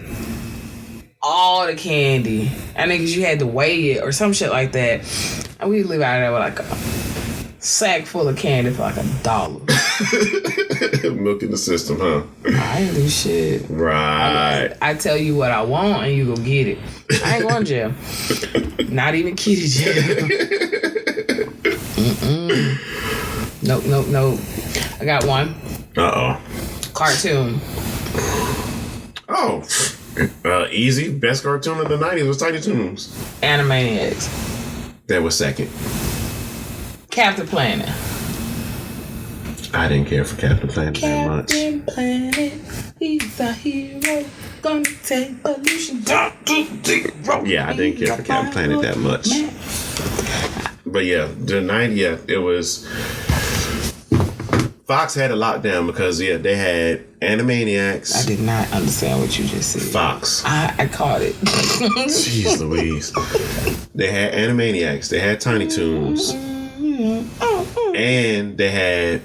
all the candy. I think you had to weigh it or some shit like that. And we'd live out of there with like a sack full of candy for like $1. Milking the system, huh? I ain't do shit. Right. I tell you what I want and you go get it. I ain't going to jail. Not even kitty jail. Nope. I got one. Uh-oh. Cartoon. Oh. Easy. Best cartoon of the 90s was Tiny Toons. Animaniacs. That was second. Captain Planet. I didn't care for Captain Planet that much. Captain Planet, he's a hero. Gonna take pollution down to zero. Yeah, I didn't care for Captain Planet that much. But yeah, the 90s, it was... Fox had it locked down because they had Animaniacs. I did not understand what you just said. Fox. I caught it. Jeez Louise. They had Animaniacs. They had Tiny Toons. And they had,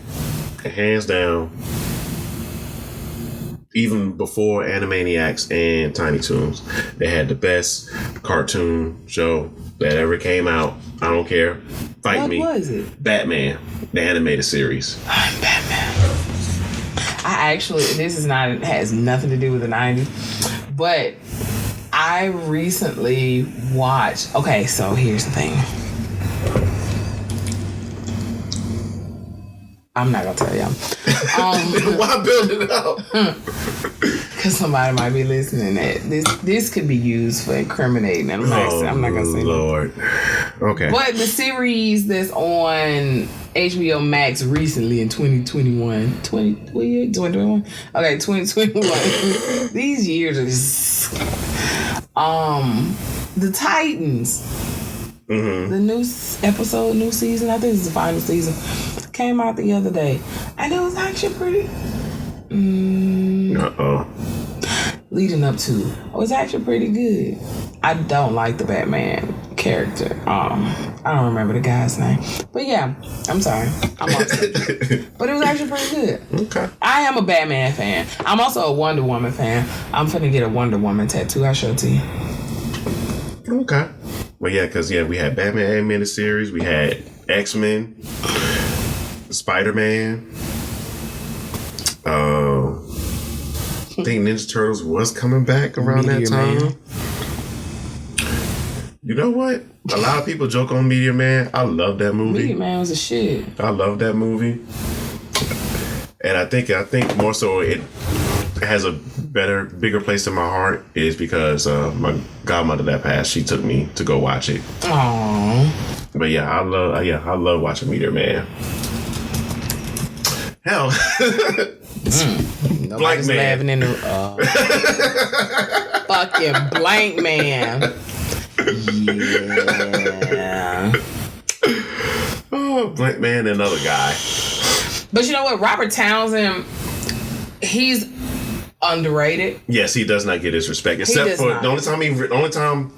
hands down, even before Animaniacs and Tiny Toons, they had the best cartoon show that ever came out. I don't care. Fight me. What was it? Batman, the animated series. I'm Batman. I actually, has nothing to do with the 90s, but I recently watched, okay, so here's the thing. I'm not gonna tell y'all. Why build it up? Because somebody might be listening. That this could be used for incriminating. I'm not gonna say. Lord. Okay. But the series that's on HBO Max recently in 2021. 2021? Okay, 2021. These years are just... The Titans. Mm-hmm. The new episode, new season, I think it's the final season, came out the other day. And it was actually pretty... leading up to, it was actually pretty good. I don't like the Batman character. I don't remember the guy's name. But yeah, I'm sorry. I'm upset. But it was actually pretty good. Okay. I am a Batman fan. I'm also a Wonder Woman fan. I'm finna get a Wonder Woman tattoo. I'll show it to you. Okay. Well, yeah, because, we had Batman animated series. We had X-Men. Spider-Man. I think Ninja Turtles was coming back around that time. Man. You know what? A lot of people joke on Meteor Man. I love that movie. Meteor Man was a shit. I love that movie. And I think more so it has a bigger place in my heart is because my godmother that passed, she took me to go watch it. Aww. But yeah, I love watching Meteor Man. Hell. Nobody's Blank Man. laughing in the fucking Blank Man. Yeah. Oh, Blank Man and another guy. But you know what? Robert Townsend, he's underrated. Yes, he does not get his respect. Except for the only time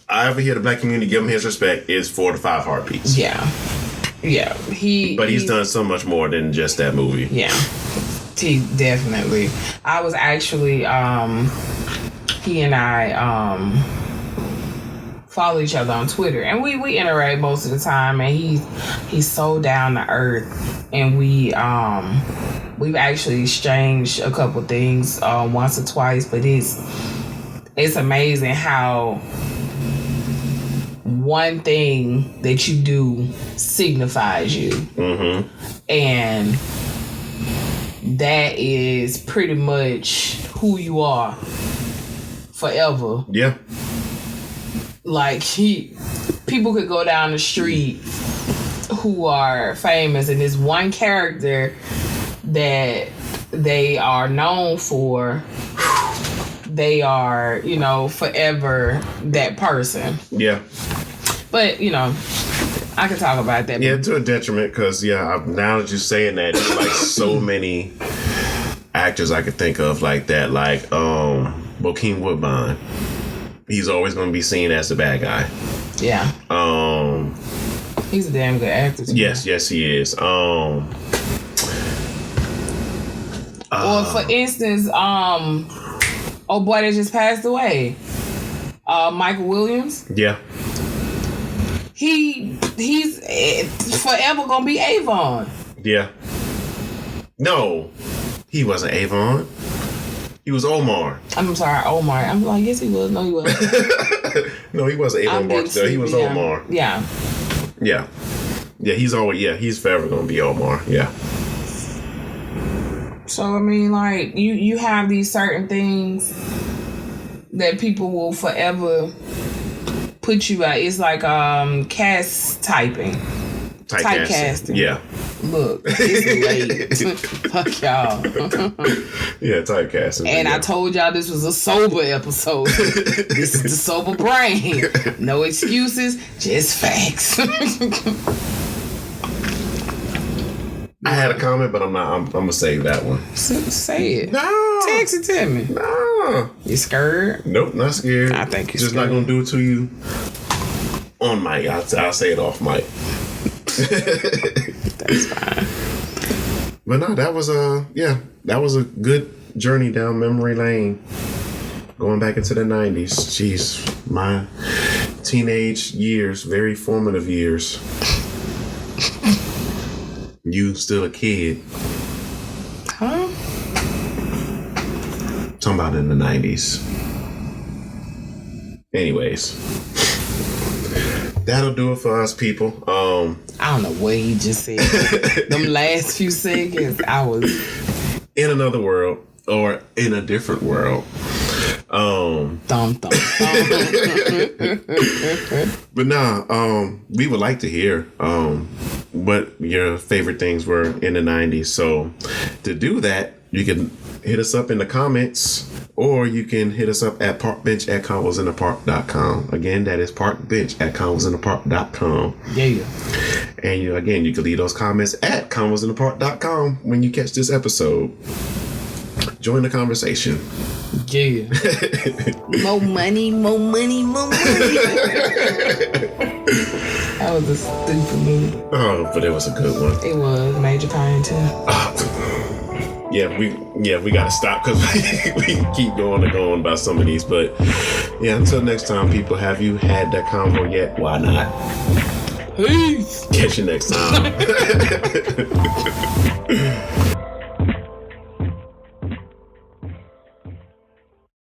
I ever hear the black community give him his respect is 4 to 5 Heartbeats. Yeah. Yeah. He's done so much more than just that movie. Yeah. He definitely. I was actually he and I follow each other on Twitter, and we interact most of the time, and he's so down to earth, and we've actually exchanged a couple things once or twice, but it's amazing how one thing that you do signifies you. Mm-hmm. And that is pretty much who you are forever. Yeah. Like, people could go down the street who are famous, and this one character that they are known for, they are, forever that person. Yeah. But, I could talk about that. Yeah, to a detriment, because, now that you're saying that, it's like so many actors I could think of like that. Like, Bokeem Woodbine. He's always going to be seen as the bad guy. Yeah. He's a damn good actor, too. Yes, he is. Or, for instance, oh boy that just passed away, Michael Williams. Yeah. He's forever gonna be Avon. Yeah. No, he wasn't Avon. He was Omar. I'm sorry, Omar. I'm like, yes, he was. No, he wasn't. No, he wasn't Avon Barksdale. He was Omar. Yeah. Yeah. Yeah, he's forever gonna be Omar. Yeah. So, I mean, like, you have these certain things that people will forever put you at. It's like cast typing. Typecasting. Yeah. Look, it's late. Fuck y'all. Yeah, typecasting. And I told y'all this was a sober episode. This is the sober brain. No excuses, just facts. I had a comment, but I'm not. I'm gonna save that one. Say it. No. Text it to me. No. You scared? Nope, not scared. I think you're just scared. not gonna do it to you on mic. I'll say it off mic. That's fine. But no, that was a good journey down memory lane. Going back into the 90s. Jeez, my teenage years, very formative years. You still a kid. Huh? Talking about in the 90s. Anyways. That'll do it for us, people. I don't know what he just said. Them last few seconds, I was in another world or in a different world. thumb. But nah, we would like to hear what your favorite things were in the 90s. So to do that, you can hit us up in the comments, or you can hit us up at parkbench@convosinthepark.com. Again, that is parkbench@convosinthepark.com. Yeah. And you can leave those comments at convosinthepark.com when you catch this episode. Join the conversation. Yeah. More money. That was a stupid movie. Oh, but it was a good one. It was Major Pine too. We gotta stop because we keep going about some of these. But yeah, until next time, people, have you had that convo yet? Why not? Peace. Catch you next time.